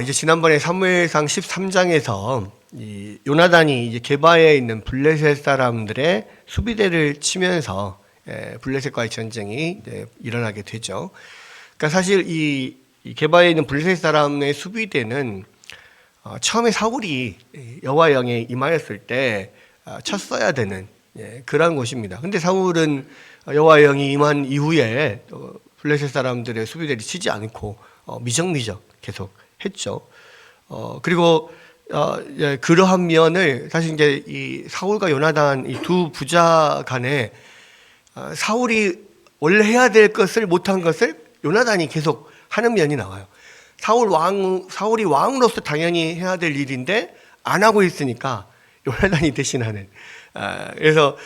이제 지난번에 사무엘상 13장에서 이 요나단이 이제 게바에 있는 블레셋 사람들의 수비대를 치면서 블레셋과의 전쟁이 일어나게 되죠. 그러니까 사실 이 게바에 있는 블레셋 사람의 수비대는 처음에 사울이 여호와 영에 임하였을 때 쳤어야 되는 그러한 곳입니다. 근데 사울은 여호와 영이 임한 이후에 블레셋 사람들의 수비대를 치지 않고 미적미적 계속 했죠. 그리고 그러한 면을 사실 이제 이 사울과 요나단 이 두 부자 간에 사울이 원래 해야 될 것을 못한 것을 요나단이 계속 하는 면이 나와요. 사울이 왕으로서 당연히 해야 될 일인데 안 하고 있으니까 요나단이 대신하는. 그래서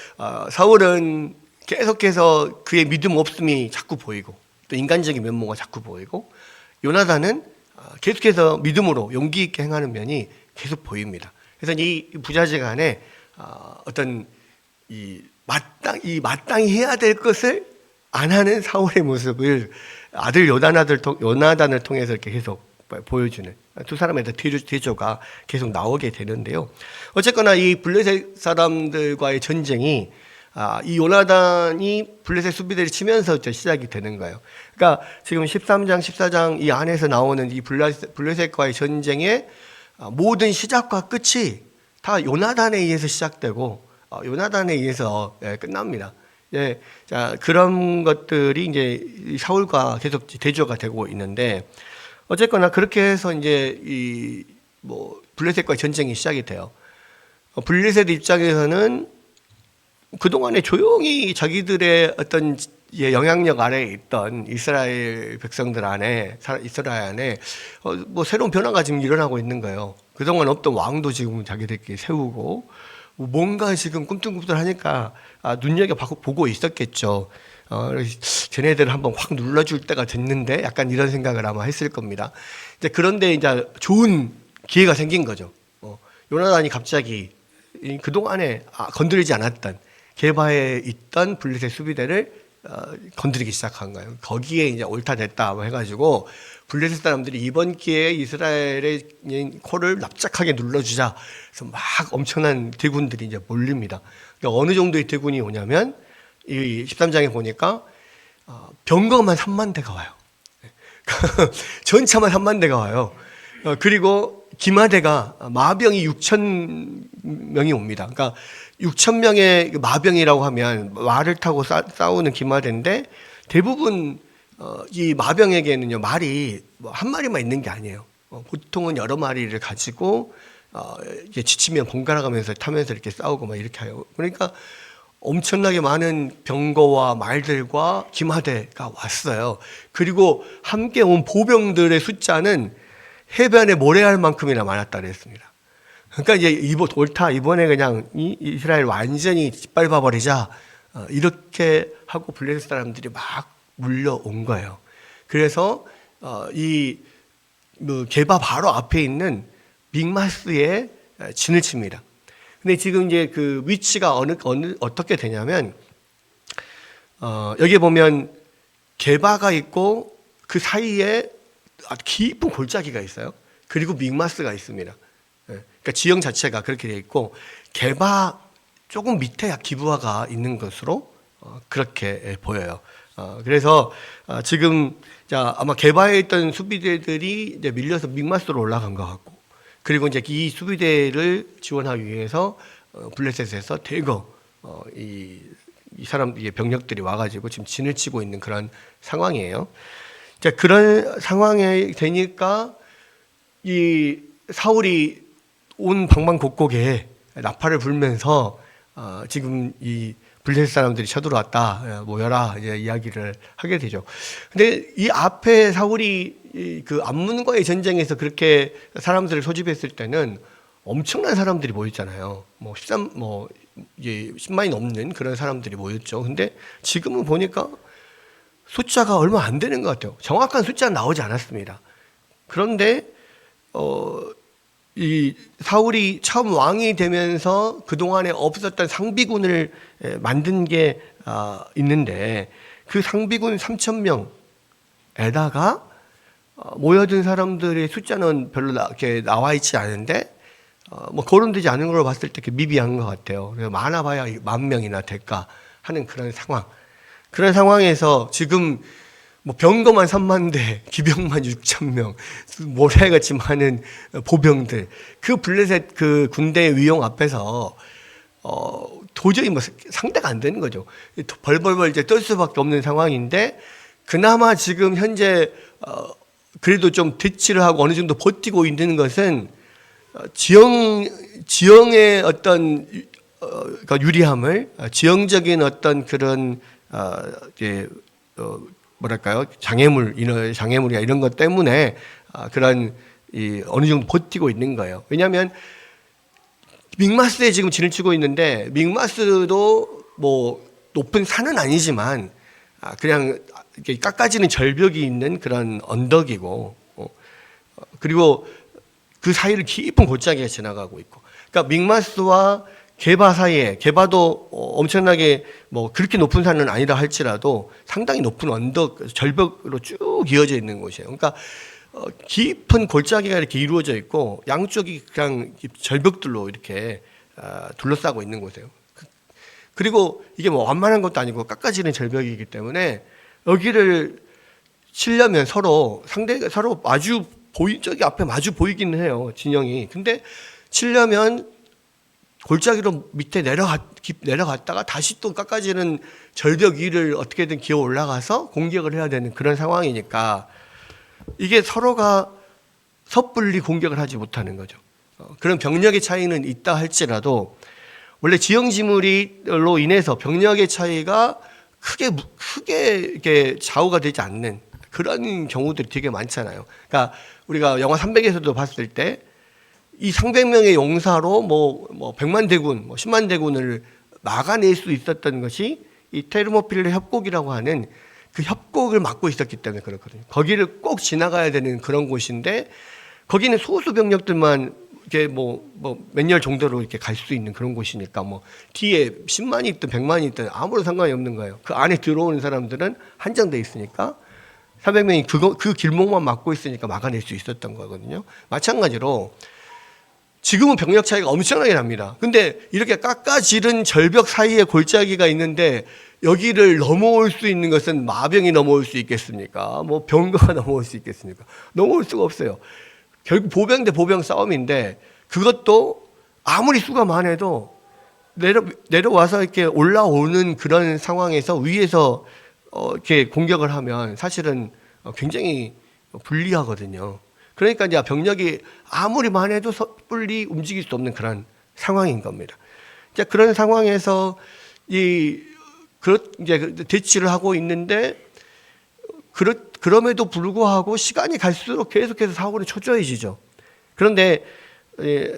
사울은 계속해서 그의 믿음 없음이 자꾸 보이고 또 인간적인 면모가 자꾸 보이고, 요나단은 계속해서 믿음으로 용기 있게 행하는 면이 계속 보입니다. 그래서 이 부자재 간에 어떤 마땅히 해야 될 것을 안 하는 사울의 모습을 아들 요나단을 통해서 이렇게 계속 보여주는 두 사람의 대조가 계속 나오게 되는데요. 어쨌거나 이 블레셋 사람들과의 전쟁이 이 요나단이 블레셋 수비대를 치면서 시작이 되는 거예요. 그러니까 지금 13장, 14장 이 안에서 나오는 이 블레셋과의 전쟁의 모든 시작과 끝이 다 요나단에 의해서 시작되고 요나단에 의해서 끝납니다. 자, 그런 것들이 이제 사울과 계속 대조가 되고 있는데, 어쨌거나 그렇게 해서 이제 블레셋과의 전쟁이 시작이 돼요. 블레셋 입장에서는 그동안에 조용히 자기들의 어떤 영향력 아래에 있던 이스라엘 백성들 안에, 이스라엘 안에 새로운 변화가 지금 일어나고 있는 거예요. 그동안 없던 왕도 지금 자기들끼리 세우고 뭔가 지금 꿈틀꿈틀하니까 눈여겨보고 있었겠죠. 쟤네들을 한번 확 눌러줄 때가 됐는데 약간 이런 생각을 아마 했을 겁니다. 그런데 이제 좋은 기회가 생긴 거죠. 요나단이 갑자기 그동안에 건드리지 않았던 게바에 있던 블레셋 수비대를 건드리기 시작한 거예요. 거기에 이제 옳다 됐다 해가지고 블레셋 사람들이 이번 기회에 이스라엘의 코를 납작하게 눌러주자. 그래서 막 엄청난 대군들이 이제 몰립니다. 그러니까 어느 정도의 대군이 오냐면 이 13장에 보니까 병거만 3만 대가 와요. 전차만 3만 대가 와요. 그리고 기마대가 마병이 6천 명이 옵니다. 그러니까 6천 명의 마병이라고 하면 말을 타고 싸우는 기마대인데, 대부분 이 마병에게는요 말이 한 마리만 있는 게 아니에요. 보통은 여러 마리를 가지고 이제 지치면 번갈아 가면서 타면서 이렇게 싸우고 막 이렇게 해요. 그러니까 엄청나게 많은 병거와 말들과 기마대가 왔어요. 그리고 함께 온 보병들의 숫자는 해변에 모래알 만큼이나 많았다 그랬습니다. 그러니까 이제 이번에 그냥 이스라엘 완전히 짓밟아 버리자, 이렇게 하고 블레셋 사람들이 막 물려온 거예요. 그래서 게바 바로 앞에 있는 믹마스에 진을 칩니다. 근데 지금 이제 그 위치가 어떻게 되냐면, 여기 보면 게바가 있고 그 사이에 아주 깊은 골짜기가 있어요. 그리고 믹마스가 있습니다. 그러니까 지형 자체가 그렇게 되어 있고, 게바 조금 밑에 기브아가 있는 것으로 그렇게 보여요. 그래서 지금 아마 게바에 있던 수비대들이 이제 밀려서 믹마스로 올라간 것 같고, 그리고 이제 이 수비대를 지원하기 위해서 블레셋에서 대거 이 병력들이 와가지고 지금 진을 치고 있는 그런 상황이에요. 자, 그런 상황에 되니까 이 사울이 온 방방곡곡에 나팔을 불면서 지금 이 블레셋 사람들이 쳐들어왔다, 모여라, 이제 이야기를 하게 되죠. 근데 이 앞에 사울이 그 암몬과의 전쟁에서 그렇게 사람들을 소집했을 때는 엄청난 사람들이 모였잖아요. 10만이 넘는 그런 사람들이 모였죠. 근데 지금은 보니까 숫자가 얼마 안 되는 것 같아요. 정확한 숫자는 나오지 않았습니다. 그런데 이 사울이 처음 왕이 되면서 그동안에 없었던 상비군을 만든 게 있는데, 그 상비군 3,000명에다가 모여든 사람들의 숫자는 별로 이렇게 나와 있지 않은데 뭐 거론되지 않은 걸 봤을 때 이렇게 미비한 것 같아요. 그래서 많아봐야 10,000명이나 될까 하는 그런 상황. 그런 상황에서 지금 뭐 병거만 30,000대, 기병만 6,000명, 모래같이 많은 보병들, 그 블레셋 그 군대의 위용 앞에서 도저히 뭐 상대가 안 되는 거죠. 벌벌벌 이제 떨 수밖에 없는 상황인데, 그나마 지금 현재 그래도 좀 대치를 하고 어느 정도 버티고 있는 것은 지형의 어떤 그러니까 유리함을, 지형적인 어떤 그런 뭐랄까요, 장애물이나 이런 것 때문에 그런 어느 정도 버티고 있는 거예요. 왜냐하면 믹마스에 지금 진을 치고 있는데, 믹마스도 뭐 높은 산은 아니지만 그냥 이렇게 깎아지는 절벽이 있는 그런 언덕이고, 그리고 그 사이를 깊은 골짜기가 지나가고 있고, 그러니까 믹마스와 게바 사이에, 게바도 엄청나게 뭐 그렇게 높은 산은 아니다 할지라도 상당히 높은 언덕, 절벽으로 쭉 이어져 있는 곳이에요. 그러니까 깊은 골짜기가 이렇게 이루어져 있고 양쪽이 그냥 절벽들로 이렇게 둘러싸고 있는 곳이에요. 그리고 이게 뭐 완만한 것도 아니고 깎아지는 절벽이기 때문에 여기를 치려면 서로 마주 저기 앞에 마주 보이기는 해요, 진영이. 근데 치려면 골짜기로 밑에 내려갔다가 다시 또 깎아지는 절벽 위를 어떻게든 기어 올라가서 공격을 해야 되는 그런 상황이니까 이게 서로가 섣불리 공격을 하지 못하는 거죠. 그런 병력의 차이는 있다 할지라도 원래 지형지물로 인해서 병력의 차이가 크게 이렇게 좌우가 되지 않는 그런 경우들이 되게 많잖아요. 그러니까 우리가 영화 300에서도 봤을 때 이 300명의 용사로 뭐 100만 대군, 10만 대군을 막아낼 수 있었던 것이 이 테르모필레 협곡이라고 하는 그 협곡을 막고 있었기 때문에 그렇거든요. 거기를 꼭 지나가야 되는 그런 곳인데 거기는 소수 병력들만 이렇게 몇 년 정도로 이렇게 갈 수 있는 그런 곳이니까 뭐 뒤에 10만이 있든 100만이 있든 아무런 상관이 없는 거예요. 그 안에 들어오는 사람들은 한정돼 있으니까 400명이 그 길목만 막고 있으니까 막아낼 수 있었던 거거든요. 마찬가지로 지금은 병력 차이가 엄청나게 납니다. 근데 이렇게 깎아지른 절벽 사이에 골짜기가 있는데 여기를 넘어올 수 있는 것은 마병이 넘어올 수 있겠습니까? 뭐 병거가 넘어올 수 있겠습니까? 넘어올 수가 없어요. 결국 보병 대 보병 싸움인데 그것도 아무리 수가 많아도 내려와서 이렇게 올라오는 그런 상황에서 위에서 이렇게 공격을 하면 사실은 굉장히 불리하거든요. 그러니까 이제 병력이 아무리 많아도 섣불리 움직일 수 없는 그런 상황인 겁니다. 이제 그런 상황에서 이제 대치를 하고 있는데 그럼에도 불구하고 시간이 갈수록 계속해서 사울이 초조해지죠. 그런데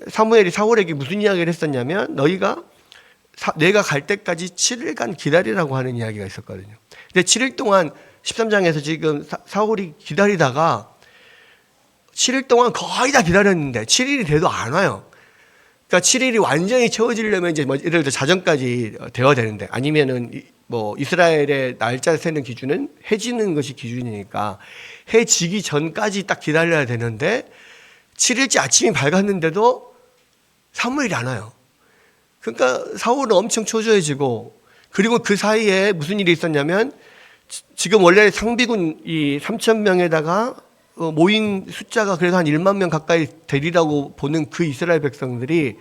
사무엘이 사울에게 무슨 이야기를 했었냐면 내가 갈 때까지 7일간 기다리라고 하는 이야기가 있었거든요. 근데 7일 동안 13장에서 지금 사울이 기다리다가 7일 동안 거의 다 기다렸는데 7일이 돼도 안 와요. 그러니까 7일이 완전히 채워지려면 이제 예를 들어 자정까지 되어야 되는데, 아니면은 이스라엘의 날짜 세는 기준은 해 지는 것이 기준이니까 해 지기 전까지 딱 기다려야 되는데 7일째 아침이 밝았는데도 사무엘이 안 와요. 그러니까 사울은 엄청 초조해지고, 그리고 그 사이에 무슨 일이 있었냐면 지금 원래 상비군 이 3,000명에다가 모인 숫자가 그래도 한 1만 명 가까이 되리라고 보는 그 이스라엘 백성들이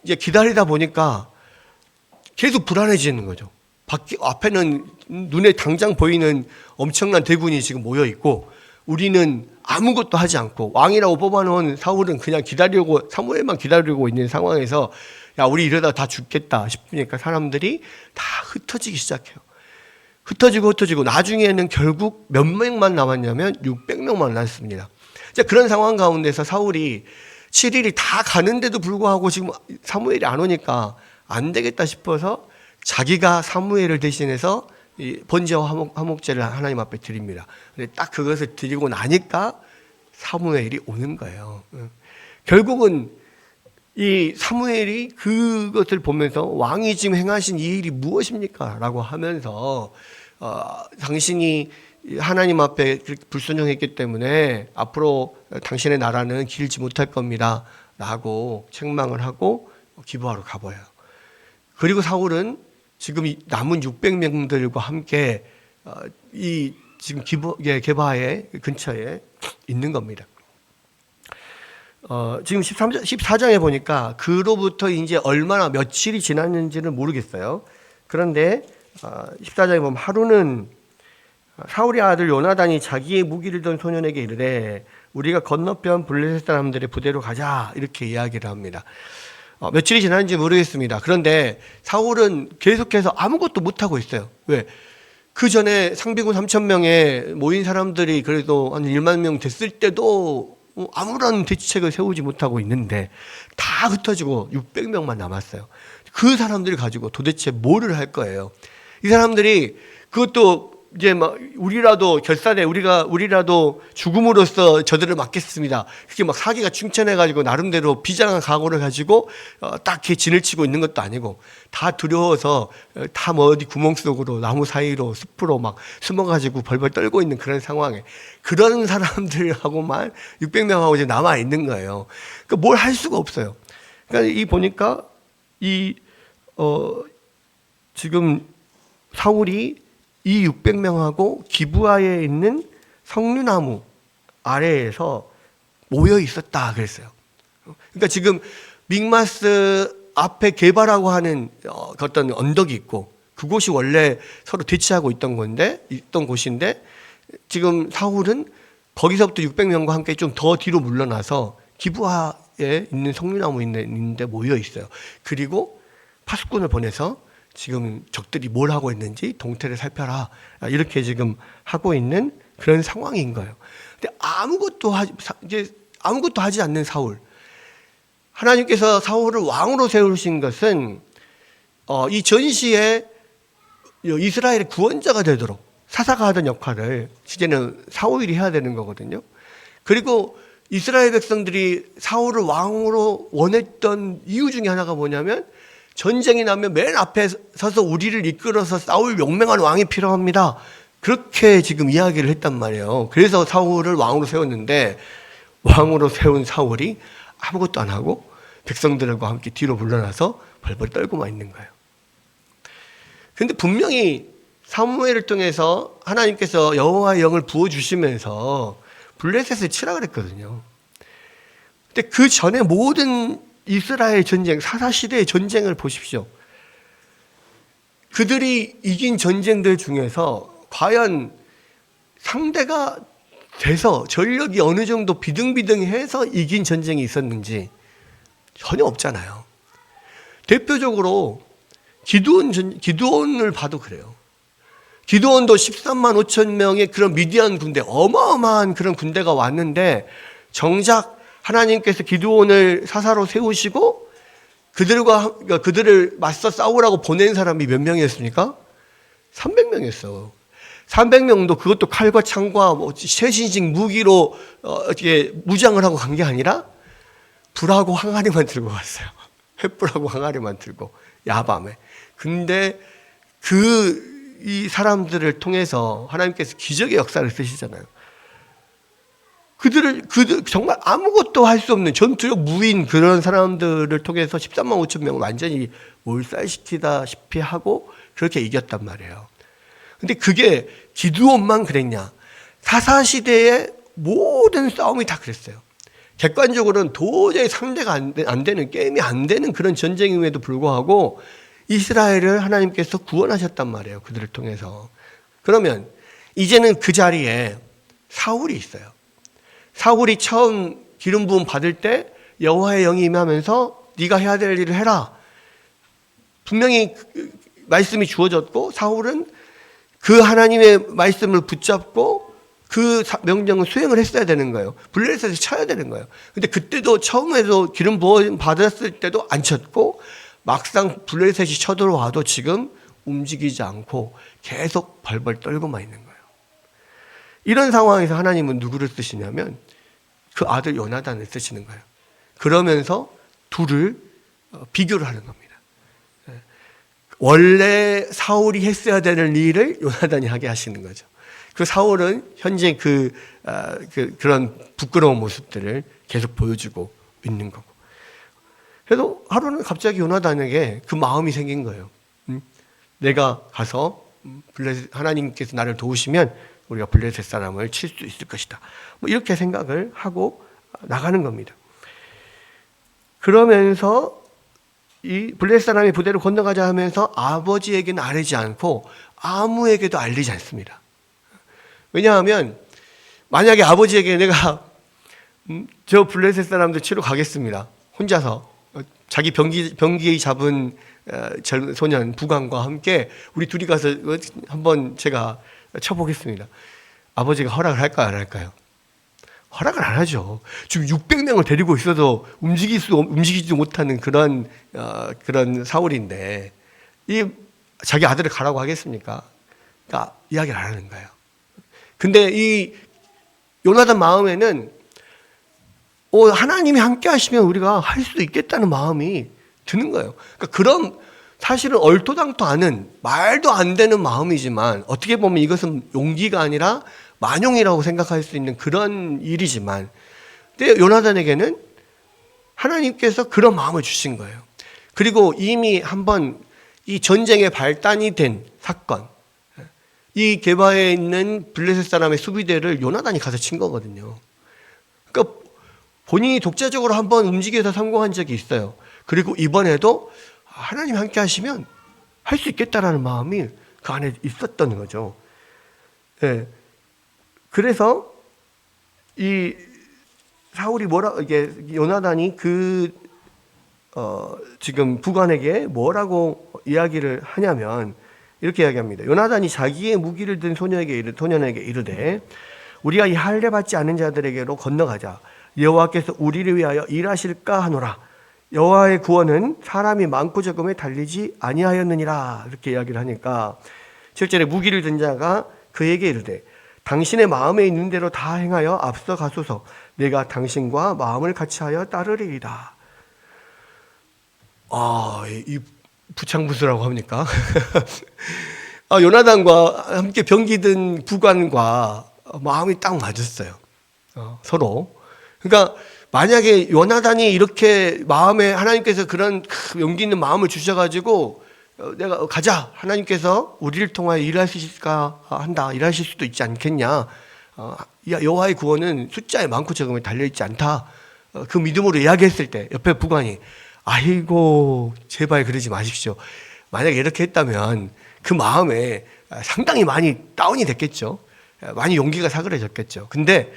이제 기다리다 보니까 계속 불안해지는 거죠. 앞에는 눈에 당장 보이는 엄청난 대군이 지금 모여 있고 우리는 아무것도 하지 않고 왕이라고 뽑아놓은 사울은 그냥 사무엘만 기다리고 있는 상황에서 야, 우리 이러다 다 죽겠다 싶으니까 사람들이 다 흩어지기 시작해요. 흩어지고 나중에는 결국 몇 명만 남았냐면 600명만 남았습니다. 이제 그런 상황 가운데서 사울이 7일이 다 가는데도 불구하고 지금 사무엘이 안 오니까 안 되겠다 싶어서 자기가 사무엘을 대신해서 번제와 화목제를 하나님 앞에 드립니다. 근데 딱 그것을 드리고 나니까 사무엘이 오는 거예요. 결국은 이 사무엘이 그것을 보면서 왕이 지금 행하신 이 일이 무엇입니까? 라고 하면서 당신이 하나님 앞에 불순종했기 때문에 앞으로 당신의 나라는 길지 못할 겁니다 라고 책망을 하고 기부하러 가버려요. 그리고 사울은 지금 이 남은 600명들과 함께 이 지금 게바의 근처에 있는 겁니다. 지금 14장에 보니까 그로부터 이제 얼마나 며칠이 지났는지는 모르겠어요. 그런데 14장에 보면 하루는 사울의 아들 요나단이 자기의 무기를 든 소년에게 이르되 우리가 건너편 블레셋 사람들의 부대로 가자 이렇게 이야기를 합니다. 며칠이 지났는지 모르겠습니다. 그런데 사울은 계속해서 아무것도 못하고 있어요. 왜? 그 전에 상비군 3,000명에 모인 사람들이 그래도 한 1만 명 됐을 때도 아무런 대책을 세우지 못하고 있는데 다 흩어지고 600명만 남았어요. 그 사람들을 가지고 도대체 뭐를 할 거예요? 이 사람들이 그것도 이제 막 우리라도 우리라도 죽음으로써 저들을 막겠습니다. 그게 막 사기가 충천해가지고 나름대로 비장한 각오를 가지고 딱히 진을 치고 있는 것도 아니고 다 두려워서 다 뭐 어디 구멍 속으로 나무 사이로 숲으로 막 숨어가지고 벌벌 떨고 있는 그런 상황에 그런 사람들하고만 600명하고 이제 남아 있는 거예요. 그러니까 뭘 할 수가 없어요. 그러니까 이 보니까 지금 사울이 이 600명하고 기브아에 있는 석류나무 아래에서 모여 있었다 그랬어요. 그러니까 지금 믹마스 앞에 게바라고 하는 어떤 언덕이 있고 그곳이 원래 서로 대치하고 있던 곳인데 지금 사울은 거기서부터 600명과 함께 좀 더 뒤로 물러나서 기브아에 있는 석류나무 있는데 모여 있어요. 그리고 파수꾼을 보내서 지금 적들이 뭘 하고 있는지 동태를 살펴라 이렇게 지금 하고 있는 그런 상황인 거예요. 근데 아무것도 하지 않는 사울. 하나님께서 사울을 왕으로 세우신 것은 이 전시에 이스라엘의 구원자가 되도록 사사가 하던 역할을 이제는 사울이 해야 되는 거거든요. 그리고 이스라엘 백성들이 사울을 왕으로 원했던 이유 중에 하나가 뭐냐면 전쟁이 나면 맨 앞에 서서 우리를 이끌어서 싸울 용맹한 왕이 필요합니다. 그렇게 지금 이야기를 했단 말이에요. 그래서 사울을 왕으로 세웠는데 왕으로 세운 사울이 아무것도 안 하고 백성들과 함께 뒤로 물러나서 벌벌 떨고만 있는 거예요. 그런데 분명히 사무엘을 통해서 하나님께서 여호와의 영을 부어주시면서 블레셋을 치라 그랬거든요. 근데 그 전에 모든 이스라엘 전쟁, 사사시대의 전쟁을 보십시오. 그들이 이긴 전쟁들 중에서 과연 상대가 돼서 전력이 어느 정도 비등비등해서 이긴 전쟁이 있었는지 전혀 없잖아요. 대표적으로 기드온을 봐도 그래요. 기드온도 13만 5천 명의 그런 미디안 군대, 어마어마한 그런 군대가 왔는데 정작 하나님께서 기드온을 사사로 세우시고 그들을 맞서 싸우라고 보낸 사람이 몇 명이었습니까? 300명이었어. 300명도 그것도 칼과 창과 최신식 무기로 어떻게 무장을 하고 간 게 아니라 불하고 항아리만 들고 갔어요. 횃불하고 항아리만 들고 야밤에. 근데 이 사람들을 통해서 하나님께서 기적의 역사를 쓰시잖아요. 그들 정말 아무것도 할 수 없는 전투력 무인 그런 사람들을 통해서 13만 5천 명을 완전히 몰살시키다시피 하고 그렇게 이겼단 말이에요. 근데 그게 기드온만 그랬냐? 사사시대의 모든 싸움이 다 그랬어요. 객관적으로는 도저히 상대가 안 되는, 게임이 안 되는 그런 전쟁임에도 불구하고 이스라엘을 하나님께서 구원하셨단 말이에요. 그들을 통해서. 그러면 이제는 그 자리에 사울이 있어요. 사울이 처음 기름 부음 받을 때 여호와의 영이 임하면서 네가 해야 될 일을 해라. 분명히 말씀이 주어졌고 사울은 그 하나님의 말씀을 붙잡고 그 명령을 수행을 했어야 되는 거예요. 블레셋을 쳐야 되는 거예요. 근데 그때도 처음에도 기름 부음 받았을 때도 안 쳤고 막상 블레셋이 쳐들어와도 지금 움직이지 않고 계속 벌벌 떨고만 있는 거예요. 이런 상황에서 하나님은 누구를 쓰시냐면 그 아들 요나단을 쓰시는 거예요. 그러면서 둘을 비교를 하는 겁니다. 원래 사울이 했어야 되는 일을 요나단이 하게 하시는 거죠. 그 사울은 현재 그런 부끄러운 모습들을 계속 보여주고 있는 거고. 그래도 하루는 갑자기 요나단에게 그 마음이 생긴 거예요. 내가 가서 하나님께서 나를 도우시면 우리가 블레셋 사람을 칠 수 있을 것이다. 뭐 이렇게 생각을 하고 나가는 겁니다. 그러면서 이 블레셋 사람이 부대를 건너가자 하면서 아버지에게는 알리지 않고 아무에게도 알리지 않습니다. 왜냐하면 만약에 아버지에게 내가 저 블레셋 사람들 치러 가겠습니다. 혼자서 자기 병기 잡은 젊은 소년 부관과 함께 우리 둘이 가서 한번 제가 쳐보겠습니다. 아버지가 허락을 할까요, 안 할까요? 허락을 안 하죠. 지금 600명을 데리고 있어도 움직이지도 못하는 그런 사울인데 자기 아들을 가라고 하겠습니까? 그러니까 이야기를 안 하는 거예요. 근데 이 요나단 마음에는 하나님이 함께 하시면 우리가 할 수 있겠다는 마음이 드는 거예요. 그러니까 그런 사실은 얼토당토 않은 말도 안 되는 마음이지만 어떻게 보면 이것은 용기가 아니라 만용이라고 생각할 수 있는 그런 일이지만 근데 요나단에게는 하나님께서 그런 마음을 주신 거예요. 그리고 이미 한번 이 전쟁의 발단이 된 사건, 이 게바에 있는 블레셋 사람의 수비대를 요나단이 가서 친 거거든요. 그러니까 본인이 독자적으로 한번 움직여서 성공한 적이 있어요. 그리고 이번에도 하나님 함께 하시면 할 수 있겠다라는 마음이 그 안에 있었던 거죠. 네. 그래서 이 사울이 이게 요나단이 지금 부관에게 뭐라고 이야기를 하냐면 이렇게 이야기합니다. 요나단이 자기의 무기를 든 소년에게 이르되 우리가 이 할례 받지 않은 자들에게로 건너가자. 여호와께서 우리를 위하여 일하실까 하노라. 여호와의 구원은 사람이 많고 적음에 달리지 아니하였느니라. 이렇게 이야기를 하니까 7절에 무기를 든 자가 그에게 이르되 당신의 마음에 있는 대로 다 행하여 앞서 가소서. 내가 당신과 마음을 같이하여 따르리이다. 이 부창부수라고 합니까? 요나단과 함께 병기든 부관과 마음이 딱 맞았어요. 서로. 그러니까 만약에 요나단이 이렇게 마음에 하나님께서 그런 용기 있는 마음을 주셔가지고 내가 가자, 하나님께서 우리를 통하여 일하실까 한다, 일하실 수도 있지 않겠냐, 여호와의 구원은 숫자에 많고 적음에 달려있지 않다, 그 믿음으로 이야기했을 때 옆에 부관이 아이고 제발 그러지 마십시오. 만약에 이렇게 했다면 그 마음에 상당히 많이 다운이 됐겠죠. 많이 용기가 사그라졌겠죠. 근데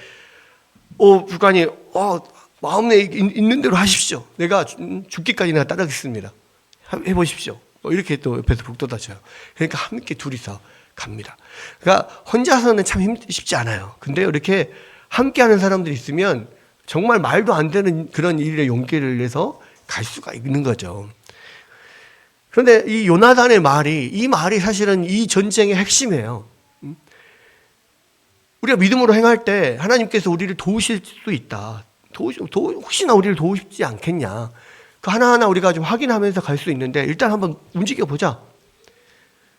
부관이 마음에 있는 대로 하십시오. 내가 죽기까지 내가 따르겠습니다. 해보십시오. 이렇게 또 옆에서 북돋아줘요. 그러니까 함께 둘이서 갑니다. 그러니까 혼자서는 참 쉽지 않아요. 근데 이렇게 함께하는 사람들이 있으면 정말 말도 안 되는 그런 일에 용기를 내서 갈 수가 있는 거죠. 그런데 이 요나단의 이 말이 사실은 이 전쟁의 핵심이에요. 우리가 믿음으로 행할 때 하나님께서 우리를 도우실 수 있다. 혹시나 우리를 도우시지 않겠냐. 그 하나하나 우리가 좀 확인하면서 갈 수 있는데 일단 한번 움직여 보자.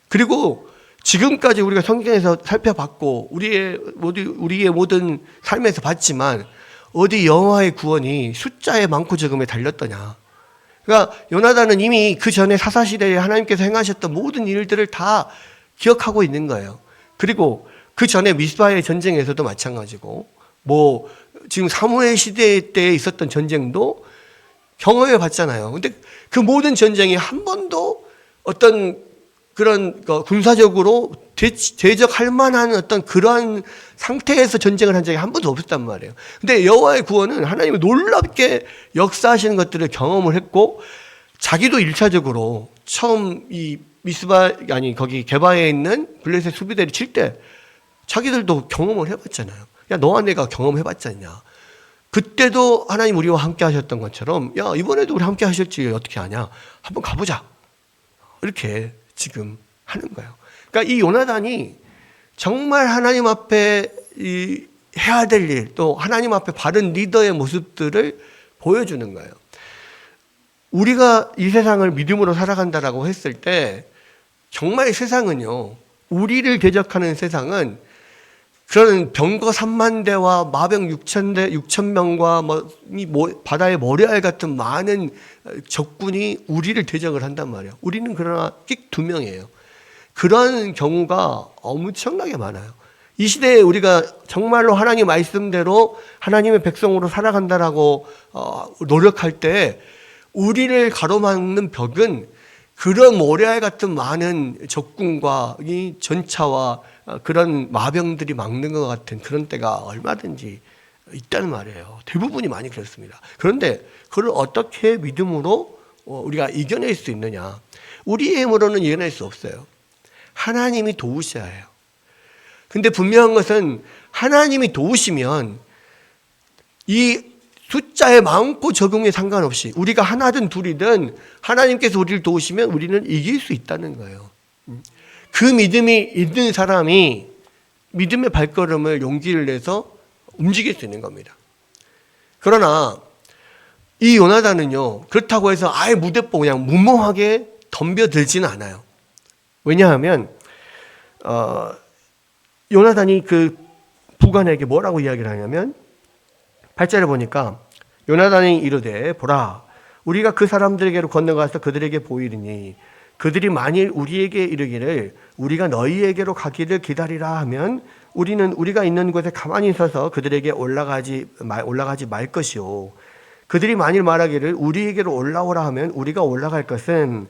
그리고 지금까지 우리가 성경에서 살펴봤고 우리의 모든 삶에서 봤지만 어디 여호와의 구원이 숫자에 많고 적음에 달렸더냐. 그러니까 요나단은 이미 그 전에 사사시대에 하나님께서 행하셨던 모든 일들을 다 기억하고 있는 거예요. 그리고 그 전에 미스바의 전쟁에서도 마찬가지고 지금 사무엘 시대 때 있었던 전쟁도 경험해 봤잖아요. 근데 그 모든 전쟁이 한 번도 어떤 그런 군사적으로 대적할 만한 어떤 그러한 상태에서 전쟁을 한 적이 한 번도 없었단 말이에요. 근데 여호와의 구원은 하나님이 놀랍게 역사하시는 것들을 경험을 했고 자기도 1차적으로 처음 이 거기 게바에 있는 블레셋 수비대를 칠 때 자기들도 경험을 해봤잖아요. 야, 너와 내가 경험해봤잖냐. 그때도 하나님 우리와 함께 하셨던 것처럼 야, 이번에도 우리 함께 하실지 어떻게 아냐. 한번 가보자. 이렇게 지금 하는 거예요. 그러니까 이 요나단이 정말 하나님 앞에 해야 될 일, 또 하나님 앞에 바른 리더의 모습들을 보여주는 거예요. 우리가 이 세상을 믿음으로 살아간다라고 했을 때 정말 세상은요, 우리를 대적하는 세상은 그런 병거 3만 대와 마병 6천 명과 바다의 모래알 같은 많은 적군이 우리를 대적을 한단 말이에요. 우리는 그러나 끽 2명이에요. 그런 경우가 엄청나게 많아요. 이 시대에 우리가 정말로 하나님 말씀대로 하나님의 백성으로 살아간다라고 노력할 때 우리를 가로막는 벽은 그런 모래알 같은 많은 적군과 이 전차와 그런 마병들이 막는 것 같은 그런 때가 얼마든지 있다는 말이에요. 대부분이 많이 그렇습니다. 그런데 그걸 어떻게 믿음으로 우리가 이겨낼 수 있느냐? 우리의 힘으로는 이겨낼 수 없어요. 하나님이 도우셔야 해요. 근데 분명한 것은 하나님이 도우시면 이 숫자에 많고 적음에 상관없이 우리가 하나든 둘이든 하나님께서 우리를 도우시면 우리는 이길 수 있다는 거예요. 그 믿음이 있는 사람이 믿음의 발걸음을 용기를 내서 움직일 수 있는 겁니다. 그러나 이 요나단은요, 그렇다고 해서 아예 무대뽀 그냥 무모하게 덤벼들지는 않아요. 왜냐하면 요나단이 그 부관에게 뭐라고 이야기를 하냐면 8절에 보니까 요나단이 이르되 보라 우리가 그 사람들에게로 건너가서 그들에게 보이리니 그들이 만일 우리에게 이르기를 우리가 너희에게로 가기를 기다리라 하면 우리는 우리가 있는 곳에 가만히 서서 그들에게 올라가지 말 것이요 그들이 만일 말하기를 우리에게로 올라오라 하면 우리가 올라갈 것은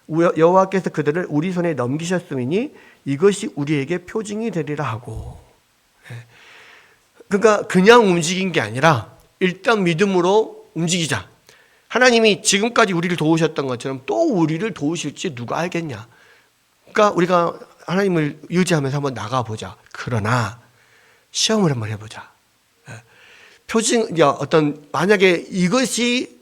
여호와께서 그들을 우리 손에 넘기셨음이니 이것이 우리에게 표징이 되리라 하고. 그러니까 그냥 움직인 게 아니라 일단 믿음으로 움직이자. 하나님이 지금까지 우리를 도우셨던 것처럼 또 우리를 도우실지 누가 알겠냐. 그러니까 우리가 하나님을 의지하면서 한번 나가보자. 그러나 시험을 한번 해보자. 표징, 만약에 이것이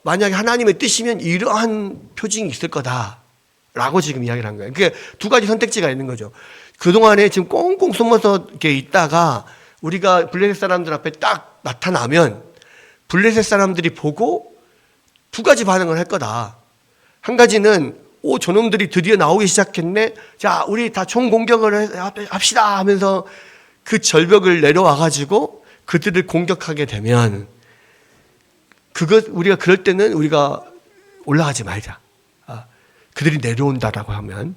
만약에 하나님의 뜻이면 이러한 표징이 있을 거다라고 지금 이야기를 한 거예요. 그게 2가지 선택지가 있는 거죠. 그동안에 지금 꽁꽁 숨어서 이렇게 있다가 우리가 블레셋 사람들 앞에 딱 나타나면 블레셋 사람들이 보고 2가지 반응을 할 거다. 한 가지는 저놈들이 드디어 나오기 시작했네. 자, 우리 다 총 공격을 합시다 하면서 그 절벽을 내려와 가지고 그들을 공격하게 되면 우리가 그럴 때는 우리가 올라가지 말자. 그들이 내려온다라고 하면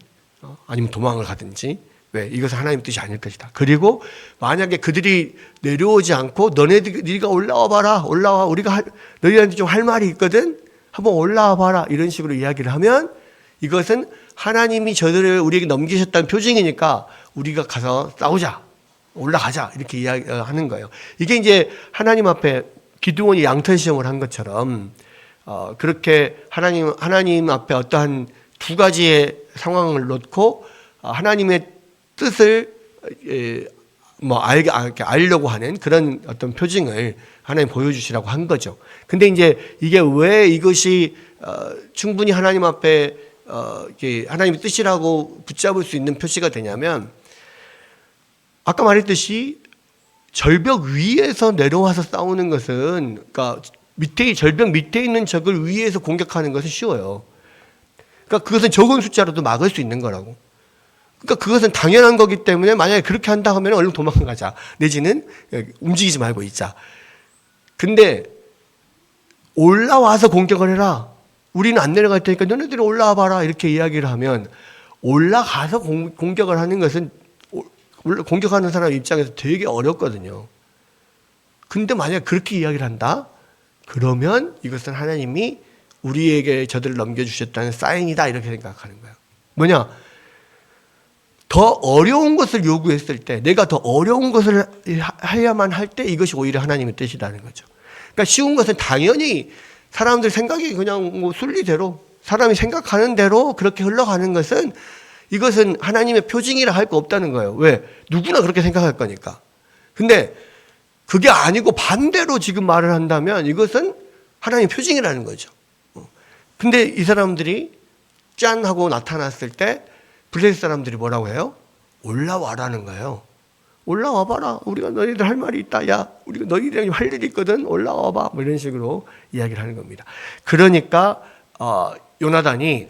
아니면 도망을 가든지. 왜? 이것은 하나님 뜻이 아닐 것이다. 그리고 만약에 그들이 내려오지 않고 네가 올라와 봐라. 올라와. 우리가 너희한테 좀 할 말이 있거든. 한번 올라와 봐라. 이런 식으로 이야기를 하면 이것은 하나님이 저들을 우리에게 넘기셨다는 표징이니까 우리가 가서 싸우자. 올라가자. 이렇게 이야기하는 거예요. 이게 이제 하나님 앞에 기드온이 양털 시험을 한 것처럼 그렇게 하나님 앞에 어떠한 2가지의 상황을 놓고 하나님의 뜻을 알려고 하는 그런 어떤 표징을 하나님 보여주시라고 한 거죠. 근데 이제 이게 왜 이것이 충분히 하나님 앞에 하나님의 뜻이라고 붙잡을 수 있는 표시가 되냐면 아까 말했듯이 절벽 위에서 내려와서 싸우는 것은 그러니까 절벽 밑에 있는 적을 위에서 공격하는 것은 쉬워요. 그러니까 그것은 적은 숫자로도 막을 수 있는 거라고. 그러니까 그것은 당연한 거기 때문에 만약에 그렇게 한다 하면 얼른 도망가자. 내지는 움직이지 말고 있자. 근데 올라와서 공격을 해라. 우리는 안 내려갈 테니까 너네들이 올라와 봐라. 이렇게 이야기를 하면 올라가서 공격을 하는 것은 공격하는 사람 입장에서 되게 어렵거든요. 근데 만약 그렇게 이야기를 한다? 그러면 이것은 하나님이 우리에게 저들을 넘겨주셨다는 사인이다. 이렇게 생각하는 거예요. 뭐냐? 더 어려운 것을 요구했을 때, 내가 더 어려운 것을 해야만 할 때 이것이 오히려 하나님의 뜻이라는 거죠. 그러니까 쉬운 것은 당연히 사람들 생각이 그냥 순리대로, 사람이 생각하는 대로 그렇게 흘러가는 것은 이것은 하나님의 표징이라 할 거 없다는 거예요. 왜? 누구나 그렇게 생각할 거니까. 근데 그게 아니고 반대로 지금 말을 한다면 이것은 하나님의 표징이라는 거죠. 근데 이 사람들이 짠 하고 나타났을 때 블레셋 사람들이 뭐라고 해요? 올라와라는 거예요. 올라와 봐라. 우리가 너희들 할 말이 있다. 야, 우리가 너희들이 할 일이 있거든. 올라와 봐. 뭐 이런 식으로 이야기를 하는 겁니다. 그러니까 요나단이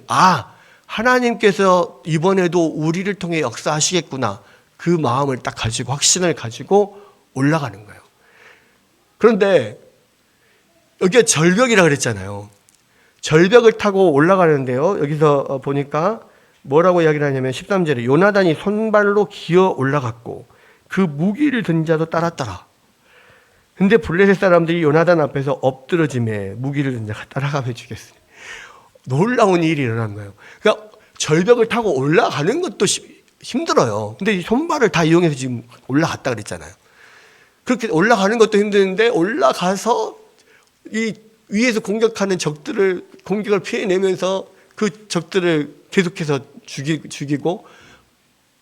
하나님께서 이번에도 우리를 통해 역사하시겠구나. 그 마음을 딱 가지고 확신을 가지고 올라가는 거예요. 그런데 여기가 절벽이라 그랬잖아요. 절벽을 타고 올라가는데요. 여기서 보니까 뭐라고 이야기를 하냐면 13절에 요나단이 손발로 기어 올라갔고 그 무기를 든 자도 따랐더라. 근데 블레셋 사람들이 요나단 앞에서 엎드러짐에 무기를 든 자가 따라가며 죽였으니 놀라운 일이 일어난 거예요. 그러니까 절벽을 타고 올라가는 것도 힘들어요. 근데 이 손발을 다 이용해서 지금 올라갔다 그랬잖아요. 그렇게 올라가는 것도 힘드는데 올라가서 이 위에서 공격하는 적들을 공격을 피해내면서 그 적들을 계속해서 죽이고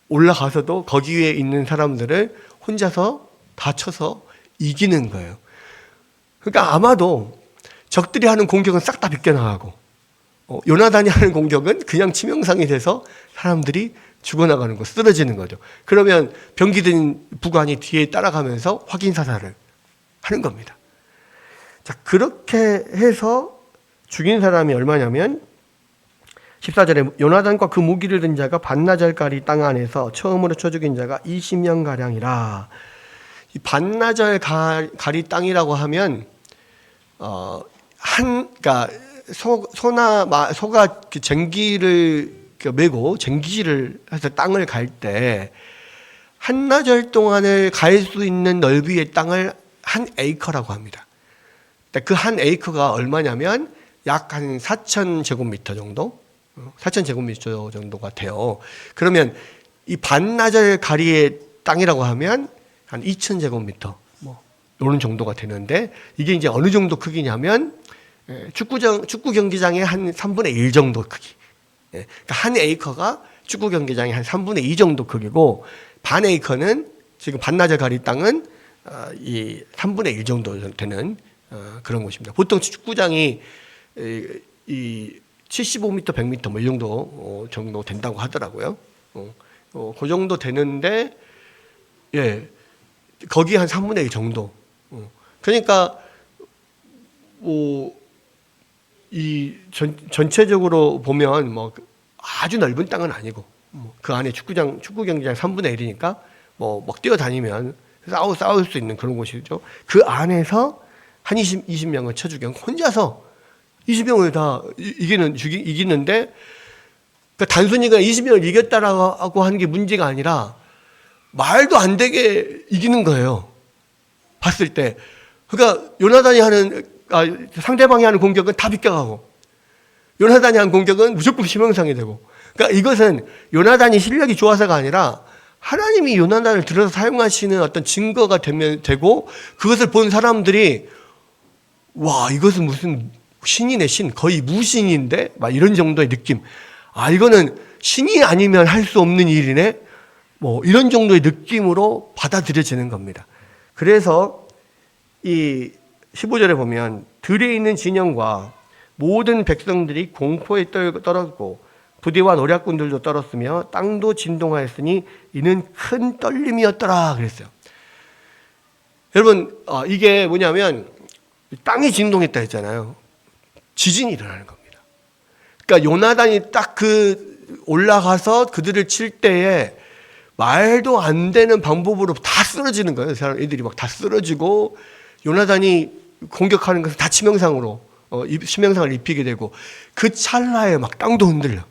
올라가서도 거기 위에 있는 사람들을 혼자서 다 쳐서 이기는 거예요. 그러니까 아마도 적들이 하는 공격은 싹 다 비껴나가고 요나단이 하는 공격은 그냥 치명상이 돼서 사람들이 죽어나가는 거, 쓰러지는 거죠. 그러면 병기든 부관이 뒤에 따라가면서 확인사살을 하는 겁니다. 자, 그렇게 해서 죽인 사람이 얼마냐면 14절에 요나단과 그 무기를 든 자가 반나절가리 땅 안에서 처음으로 쳐 죽인 자가 20명가량이라. 이 반나절가리 땅이라고 하면 그러니까 소가 쟁기를 메고 쟁기질을 해서 땅을 갈 때 한나절 동안을 갈 수 있는 넓이의 땅을 한 에이커라고 합니다. 그 한 에이커가 얼마냐면 약 한 4,000제곱미터 정도? 4,000제곱미터 정도가 돼요. 그러면 이 반나절 가리의 땅이라고 하면 한 2,000제곱미터 이런 정도가 되는데 이게 이제 어느 정도 크기냐면 축구 경기장의 한 3분의 1 정도 크기. 그러니까 한 에이커가 축구 경기장의 한 3분의 2 정도 크기고 반 에이커는 지금 반나절 가리 땅은 이 3분의 1 정도 되는 그런 곳입니다. 보통 축구장이 이 75m, 100m 뭐 이 정도 된다고 하더라고요. 그 정도 되는데 예, 거기 한 3분의 1 정도. 그러니까 이 전체적으로 보면 뭐 아주 넓은 땅은 아니고 그 안에 축구 경기장 3분의 1이니까 막 뛰어다니면 싸울 수 있는 그런 곳이죠. 그 안에서 한 20명을 쳐 죽여 혼자서 20명을 다 이기는데 그러니까 단순히 20명을 이겼다라고 하는 게 문제가 아니라 말도 안 되게 이기는 거예요. 봤을 때. 그러니까 요나단이 상대방이 하는 공격은 다 비껴가고 요나단이 하는 공격은 무조건 치명상이 되고 그러니까 이것은 요나단이 실력이 좋아서가 아니라 하나님이 요나단을 들어서 사용하시는 어떤 증거가 되고 그것을 본 사람들이 와 이것은 무슨 신이네 신 거의 무신인데 막 이런 정도의 느낌 이거는 신이 아니면 할 수 없는 일이네 이런 정도의 느낌으로 받아들여지는 겁니다. 그래서 이 15절에 보면 들에 있는 진영과 모든 백성들이 공포에 떨었고 부대와 노략군들도 떨었으며 땅도 진동하였으니 이는 큰 떨림이었더라 그랬어요. 여러분 이게 뭐냐면 땅이 진동했다 했잖아요. 지진이 일어나는 겁니다. 그러니까 요나단이 딱 올라가서 그들을 칠 때에 말도 안 되는 방법으로 다 쓰러지는 거예요. 애들이 막 다 쓰러지고 요나단이 공격하는 것은 다 치명상을 입히게 되고 그 찰나에 막 땅도 흔들려.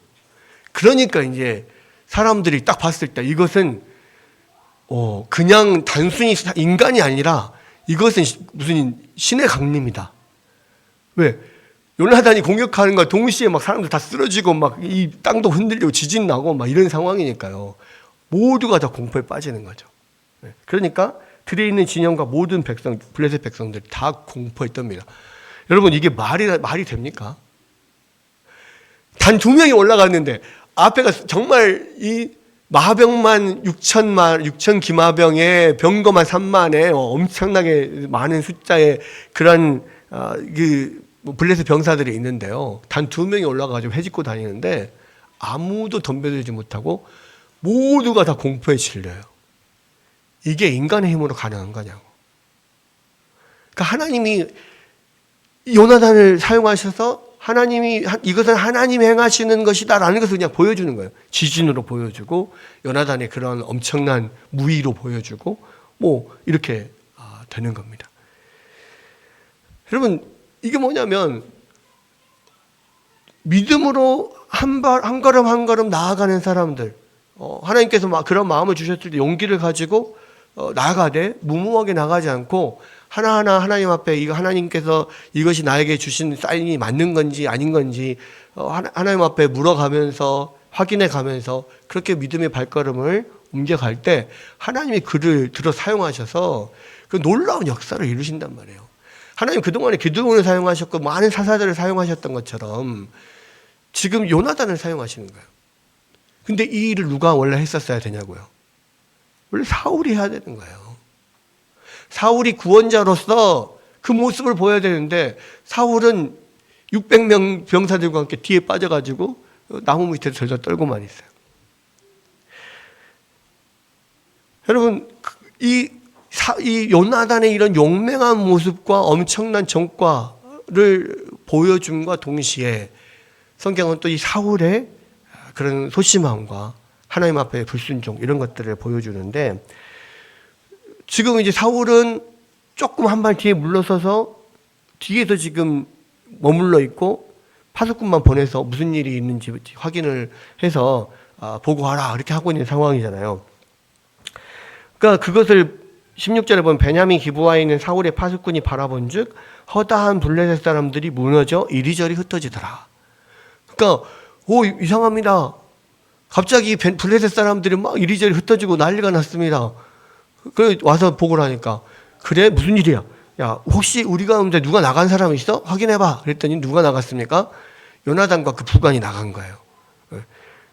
그러니까 이제 사람들이 딱 봤을 때 이것은 그냥 단순히 인간이 아니라 이것은 무슨 신의 강림이다. 왜? 요나단이 공격하는 거 동시에 막 사람들 다 쓰러지고 막 이 땅도 흔들리고 지진 나고 막 이런 상황이니까요. 모두가 다 공포에 빠지는 거죠. 그러니까 들에 있는 진영과 모든 블레셋 백성들 다 공포에 떱니다. 여러분 이게 말이 됩니까? 단 2명이 올라갔는데 앞에가 정말 이 마병만 6천 기마병에 병거만 3만에 엄청나게 많은 숫자의 그런 블레셋 병사들이 있는데요. 단 2명이 올라가가지고 해집고 다니는데 아무도 덤벼들지 못하고 모두가 다 공포에 질려요. 이게 인간의 힘으로 가능한 거냐고. 그러니까 하나님이 요나단을 사용하셔서 이것은 하나님이 행하시는 것이다라는 것을 그냥 보여주는 거예요. 지진으로 보여주고, 요나단의 그런 엄청난 무의로 보여주고, 뭐, 이렇게 되는 겁니다. 여러분, 이게 뭐냐면, 믿음으로 한 걸음 한 걸음 나아가는 사람들, 하나님께서 그런 마음을 주셨을 때 용기를 가지고 나아가되 무모하게 나가지 않고 하나하나 하나님 앞에 이거 하나님께서 이것이 나에게 주신 사인이 맞는 건지 아닌 건지 하나님 앞에 물어가면서 확인해 가면서 그렇게 믿음의 발걸음을 옮겨갈 때 하나님이 그를 들어 사용하셔서 그 놀라운 역사를 이루신단 말이에요. 하나님 그동안에 기드온을 사용하셨고 많은 사사들을 사용하셨던 것처럼 지금 요나단을 사용하시는 거예요. 근데 이 일을 누가 원래 했었어야 되냐고요. 원래 사울이 해야 되는 거예요. 사울이 구원자로서 그 모습을 보여야 되는데 사울은 600명 병사들과 함께 뒤에 빠져가지고 나무 밑에서 절절 떨고만 있어요. 여러분, 이 요나단의 이런 용맹한 모습과 엄청난 전과를 보여줌과 동시에 성경은 또 이 사울의 그런 소심함과 하나님 앞에 불순종 이런 것들을 보여주는데 지금 이제 사울은 조금 한 발 뒤에 물러서서 뒤에서 지금 머물러 있고 파수꾼만 보내서 무슨 일이 있는지 확인을 해서 보고하라 이렇게 하고 있는 상황이잖아요. 그러니까 그것을 16절에 보면 베냐민 기브아에 있는 사울의 파수꾼이 바라본 즉 허다한 블레셋 사람들이 무너져 이리저리 흩어지더라. 그러니까 이상합니다. 갑자기 블레셋 사람들이 막 이리저리 흩어지고 난리가 났습니다. 그래 와서 보고를 하니까 그래 무슨 일이야? 야 혹시 우리 가운데 누가 나간 사람 있어? 확인해봐. 그랬더니 누가 나갔습니까? 요나단과 그 부관이 나간 거예요.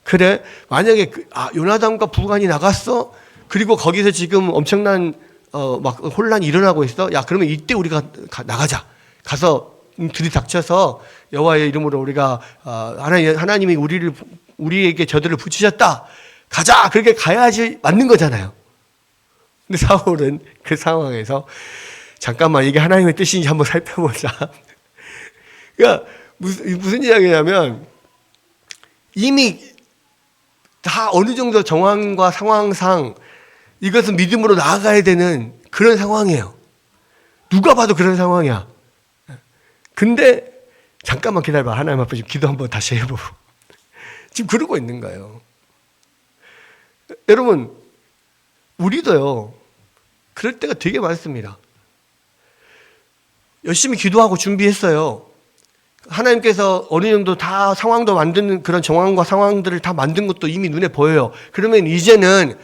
그래 만약에 요나단과 부관이 나갔어? 그리고 거기서 지금 엄청난 막 혼란이 일어나고 있어? 야 그러면 이때 우리가 나가자. 가서 들이닥쳐서 여호와의 이름으로 우리가 하나님이 우리에게 저들을 붙이셨다. 가자. 그렇게 가야지 맞는 거잖아요. 근데 사울은 그 상황에서 잠깐만 이게 하나님의 뜻인지 한번 살펴보자. 그러니까 무슨 이야기냐면 이미 다 어느 정도 정황과 상황상 이것은 믿음으로 나아가야 되는 그런 상황이에요. 누가 봐도 그런 상황이야. 근데 잠깐만 기다려봐. 하나님 앞에 기도 한번 다시 해보고. 지금 그러고 있는 거예요. 여러분 우리도요. 그럴 때가 되게 많습니다. 열심히 기도하고 준비했어요. 하나님께서 어느 정도 다 상황도 만드는 그런 정황과 상황들을 다 만든 것도 이미 눈에 보여요. 그러면 이제는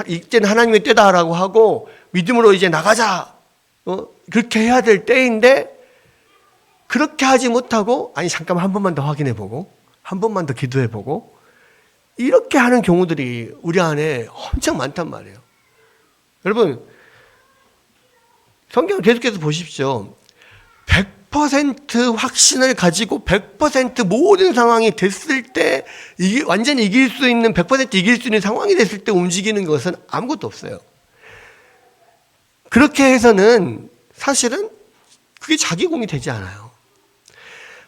이제는 하나님의 때다라고 하고 믿음으로 이제 나가자. 그렇게 해야 될 때인데 그렇게 하지 못하고 아니 잠깐만 한 번만 더 확인해보고 한 번만 더 기도해보고 이렇게 하는 경우들이 우리 안에 엄청 많단 말이에요. 여러분 성경을 계속해서 보십시오. 100% 확신을 가지고 100% 모든 상황이 됐을 때 이게 완전히 이길 수 있는 100% 이길 수 있는 상황이 됐을 때 움직이는 것은 아무것도 없어요. 그렇게 해서는 사실은 그게 자기 공이 되지 않아요.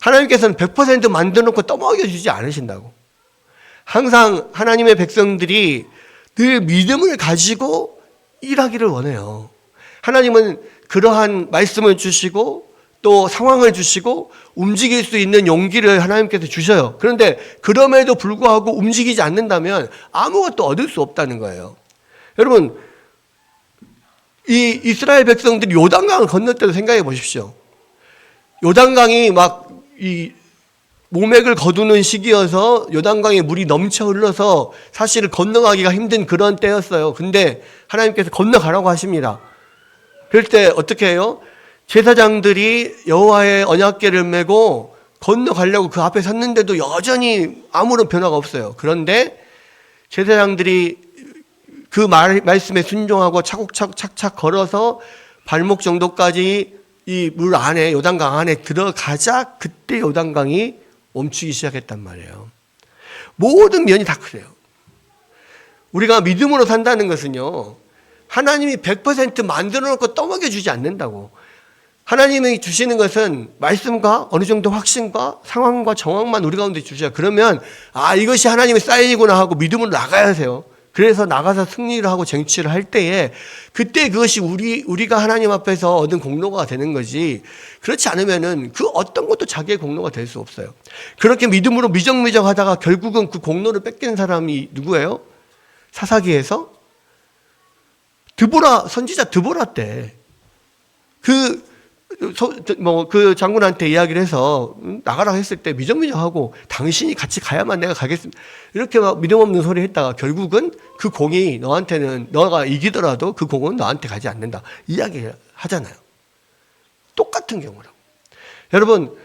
하나님께서는 100% 만들어놓고 떠먹여주지 않으신다고. 항상 하나님의 백성들이 늘 믿음을 가지고 일하기를 원해요. 하나님은 그러한 말씀을 주시고 또 상황을 주시고 움직일 수 있는 용기를 하나님께서 주셔요. 그런데 그럼에도 불구하고 움직이지 않는다면 아무것도 얻을 수 없다는 거예요. 여러분 이 이스라엘 백성들이 요단강을 건널 때도 생각해 보십시오. 요단강이 막 이 모맥을 거두는 시기여서 요단강에 물이 넘쳐 흘러서 사실 건너가기가 힘든 그런 때였어요. 근데 하나님께서 건너가라고 하십니다. 그럴 때 어떻게 해요? 제사장들이 여호와의 언약궤를 메고 건너가려고 그 앞에 섰는데도 여전히 아무런 변화가 없어요. 그런데 제사장들이 그 말씀에 순종하고 차곡차곡 착착 걸어서 발목 정도까지 이 물 안에 요단강 안에 들어가자 그때 요단강이 멈추기 시작했단 말이에요. 모든 면이 다 그래요. 우리가 믿음으로 산다는 것은요. 하나님이 100% 만들어 놓고 떠먹여 주지 않는다고. 하나님이 주시는 것은 말씀과 어느 정도 확신과 상황과 정황만 우리 가운데 주셔요. 그러면 이것이 하나님의 사인이구나 하고 믿음으로 나가야 하세요. 그래서 나가서 승리를 하고 쟁취를 할 때에 그때 그것이 우리가 하나님 앞에서 얻은 공로가 되는 거지, 그렇지 않으면은 그 어떤 것도 자기의 공로가 될 수 없어요. 그렇게 믿음으로 미적미적 하다가 결국은 그 공로를 뺏기는 사람이 누구예요? 사사기에서 선지자 드보라 때 그 장군한테 이야기를 해서 나가라 했을 때 미적미적하고 당신이 같이 가야만 내가 가겠습니다. 이렇게 막 믿음 없는 소리 했다가 결국은 그 공이 너가 이기더라도 그 공은 너한테 가지 않는다. 이야기 하잖아요. 똑같은 경우라고. 여러분,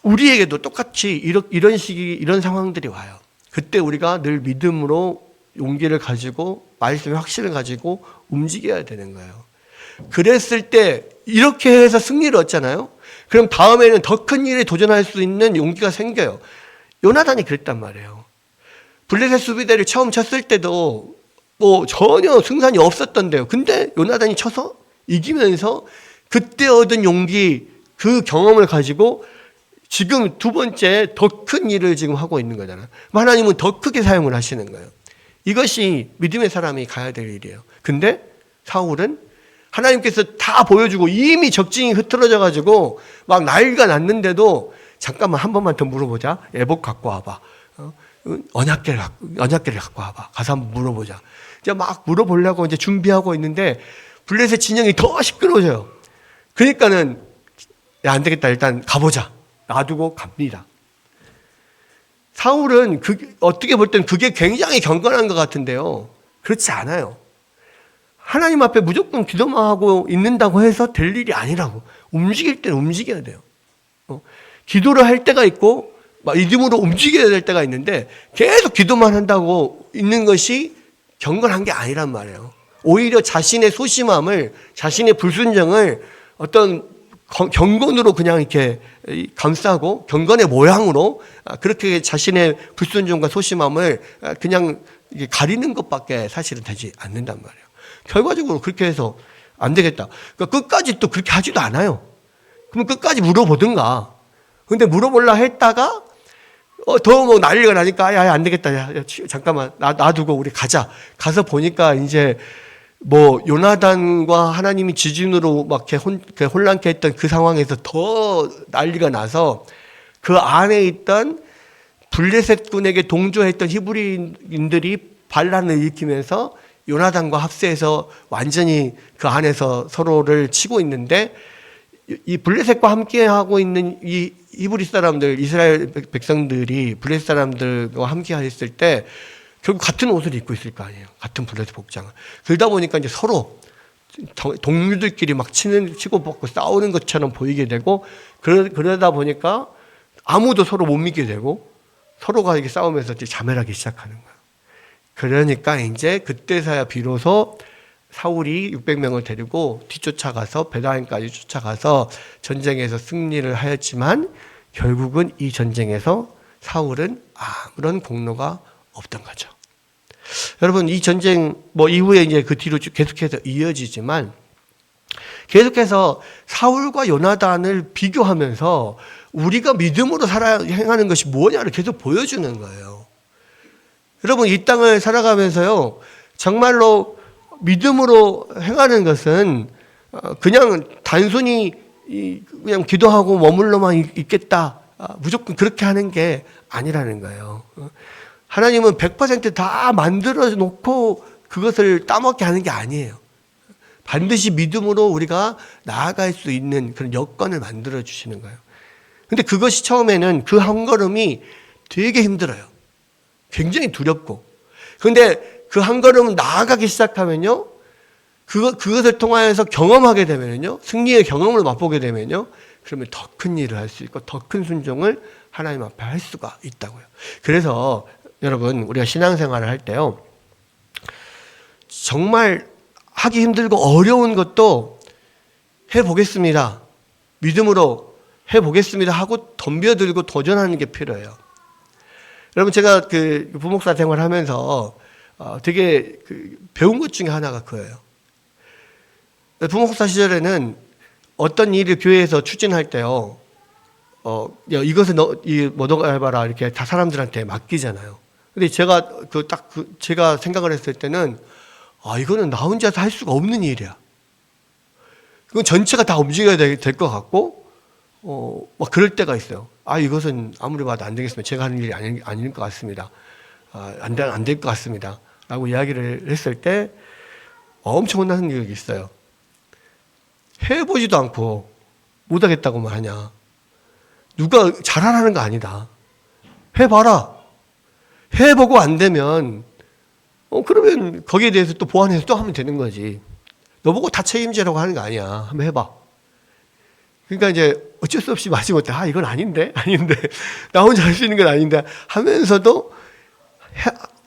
우리에게도 똑같이 이런 상황들이 와요. 그때 우리가 늘 믿음으로 용기를 가지고 말씀의 확신을 가지고 움직여야 되는 거예요. 그랬을 때 이렇게 해서 승리를 얻잖아요. 그럼 다음에는 더 큰 일에 도전할 수 있는 용기가 생겨요. 요나단이 그랬단 말이에요. 블레셋 수비대를 처음 쳤을 때도 전혀 승산이 없었던데요. 근데 요나단이 쳐서 이기면서 그때 얻은 용기, 그 경험을 가지고 지금 두 번째 더 큰 일을 지금 하고 있는 거잖아요. 하나님은 더 크게 사용을 하시는 거예요. 이것이 믿음의 사람이 가야 될 일이에요. 근데 사울은 하나님께서 다 보여주고 이미 적진이 흐트러져 가지고 막 난리가 났는데도 잠깐만 한 번만 더 물어보자. 애복 갖고 와봐. 언약궤를 갖고 와봐. 가서 한번 물어보자. 이제 막 물어보려고 이제 준비하고 있는데 블레셋 진영이 더 시끄러워져요. 그러니까는 안 되겠다. 일단 가보자. 놔두고 갑니다. 사울은 어떻게 볼 땐 그게 굉장히 경건한 것 같은데요. 그렇지 않아요. 하나님 앞에 무조건 기도만 하고 있는다고 해서 될 일이 아니라고. 움직일 때는 움직여야 돼요. 기도를 할 때가 있고 믿음으로 움직여야 될 때가 있는데 계속 기도만 한다고 있는 것이 경건한 게 아니란 말이에요. 오히려 자신의 소심함을, 자신의 불순종을 어떤 경건으로 그냥 이렇게 감싸고 경건의 모양으로 그렇게 자신의 불순종과 소심함을 그냥 가리는 것밖에 사실은 되지 않는단 말이에요. 결과적으로 그렇게 해서 안 되겠다. 그러니까 끝까지 또 그렇게 하지도 않아요. 그럼 끝까지 물어보든가. 근데 물어보려 했다가 더 난리가 나니까 야, 안 되겠다. 야, 잠깐만 놔두고 우리 가자. 가서 보니까 이제 요나단과 하나님이 지진으로 막 이렇게 혼란케 했던 그 상황에서 더 난리가 나서 그 안에 있던 블레셋 군에게 동조했던 히브리인들이 반란을 일으키면서 요나단과 합세해서 완전히 그 안에서 서로를 치고 있는데 이 블레셋과 함께 하고 있는 이 히브리 사람들, 이스라엘 백성들이 블레셋 사람들과 함께 했을 때 결국 같은 옷을 입고 있을 거 아니에요. 같은 블레셋 복장을. 그러다 보니까 이제 서로 동료들끼리 막 치고 벗고 싸우는 것처럼 보이게 되고 그러다 보니까 아무도 서로 못 믿게 되고 서로가 이렇게 싸우면서 이제 자멸하기 시작하는 거예요. 그러니까 이제 그때서야 비로소 사울이 600명을 데리고 뒤쫓아가서 베다임까지 쫓아가서 전쟁에서 승리를 하였지만 결국은 이 전쟁에서 사울은 아무런 공로가 없던 거죠. 여러분, 이 전쟁 이후에 이제 그 뒤로 쭉 계속해서 이어지지만 계속해서 사울과 요나단을 비교하면서 우리가 믿음으로 행하는 것이 뭐냐를 계속 보여주는 거예요. 여러분, 이 땅을 살아가면서요, 정말로 믿음으로 행하는 것은 그냥 단순히 그냥 기도하고 머물러만 있겠다, 무조건 그렇게 하는 게 아니라는 거예요. 하나님은 100% 만들어 놓고 그것을 따먹게 하는 게 아니에요. 반드시 믿음으로 우리가 나아갈 수 있는 그런 여건을 만들어 주시는 거예요. 근데 그것이 처음에는 그 한 걸음이 되게 힘들어요. 굉장히 두렵고. 그런데 그 한 걸음 나아가기 시작하면요, 그것을 통하여서 경험하게 되면요, 승리의 경험을 맛보게 되면요, 그러면 더 큰 일을 할 수 있고 더 큰 순종을 하나님 앞에 할 수가 있다고요. 그래서 여러분, 우리가 신앙생활을 할 때요, 정말 하기 힘들고 어려운 것도 해보겠습니다, 믿음으로 해보겠습니다 하고 덤벼들고 도전하는 게 필요해요. 여러분, 제가 그 부목사 생활하면서 되게 배운 것 중에 하나가 그거예요. 부목사 시절에는 어떤 일을 교회에서 추진할 때요, 야, 이것을 너가 해봐라 이렇게 다 사람들한테 맡기잖아요. 근데 제가 제가 생각을 했을 때는 이거는 나 혼자서 할 수가 없는 일이야. 그건 전체가 다 움직여야 될 것 같고, 막 그럴 때가 있어요. 이것은 아무리 봐도 안 되겠습니다. 제가 하는 일이 아닐 것 같습니다. 안 될 것 같습니다. 라고 이야기를 했을 때, 엄청 혼나는 일이 있어요. 해보지도 않고 못하겠다고만 하냐. 누가 잘하라는 거 아니다. 해봐라. 해보고 안 되면, 그러면 거기에 대해서 또 보완해서 또 하면 되는 거지. 너보고 다 책임지라고 하는 거 아니야. 한번 해봐. 그러니까 이제 어쩔 수 없이 마지못해 이건 아닌데 나 혼자 할 수 있는 건 아닌데 하면서도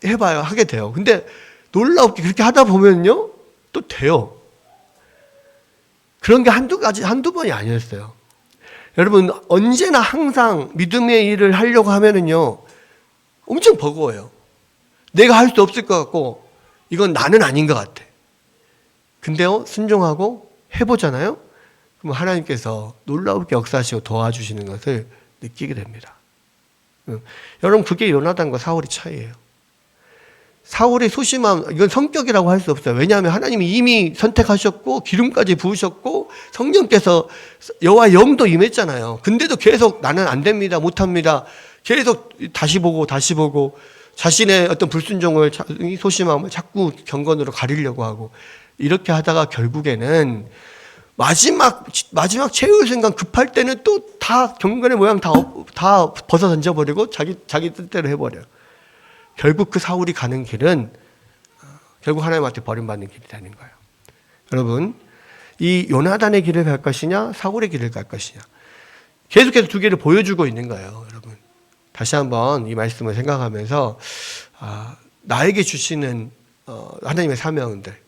해봐요. 하게 돼요. 근데 놀랍게 그렇게 하다 보면요 또 돼요. 그런 게 한두 번이 아니었어요. 여러분 언제나 항상 믿음의 일을 하려고 하면은요 엄청 버거워요. 내가 할 수 없을 것 같고 이건 나는 아닌 것 같아. 근데요 순종하고 해보잖아요. 그럼 하나님께서 놀랍게 역사하시고 도와주시는 것을 느끼게 됩니다. 여러분 그게 요나단과 사울의 차이예요. 사울의 소심함, 이건 성격이라고 할 수 없어요. 왜냐하면 하나님이 이미 선택하셨고 기름까지 부으셨고 성령께서 여호와 영도 임했잖아요. 근데도 계속 나는 안 됩니다, 못합니다. 계속 다시 보고 자신의 어떤 불순종을, 소심함을 자꾸 경건으로 가리려고 하고 이렇게 하다가 결국에는 마지막 최후의 순간 급할 때는 또 다 경건의 모양 다 벗어 던져버리고 자기 뜻대로 해버려요. 결국 그 사울이 가는 길은 결국 하나님한테 버림받는 길이 되는 거예요. 여러분 이 요나단의 길을 갈 것이냐 사울의 길을 갈 것이냐 계속해서 두 개를 보여주고 있는 거예요. 여러분 다시 한번 이 말씀을 생각하면서 나에게 주시는 하나님의 사명들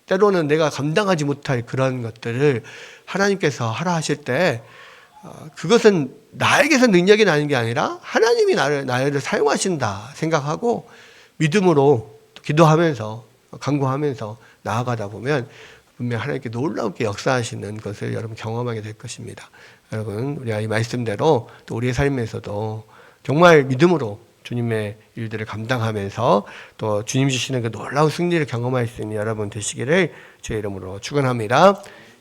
때로는 내가 감당하지 못할 그런 것들을 하나님께서 하라 하실 때 그것은 나에게서 능력이 나는 게 아니라 하나님이 나를 사용하신다 생각하고 믿음으로 기도하면서 간구하면서 나아가다 보면 분명 하나님께 놀랍게 역사하시는 것을 여러분 경험하게 될 것입니다. 여러분 우리가 이 말씀대로 또 우리의 삶에서도 정말 믿음으로 주님의 일들을 감당하면서 또 주님 주시는 그 놀라운 승리를 경험할 수 있는 여러분 되시기를 주의 이름으로 축원합니다.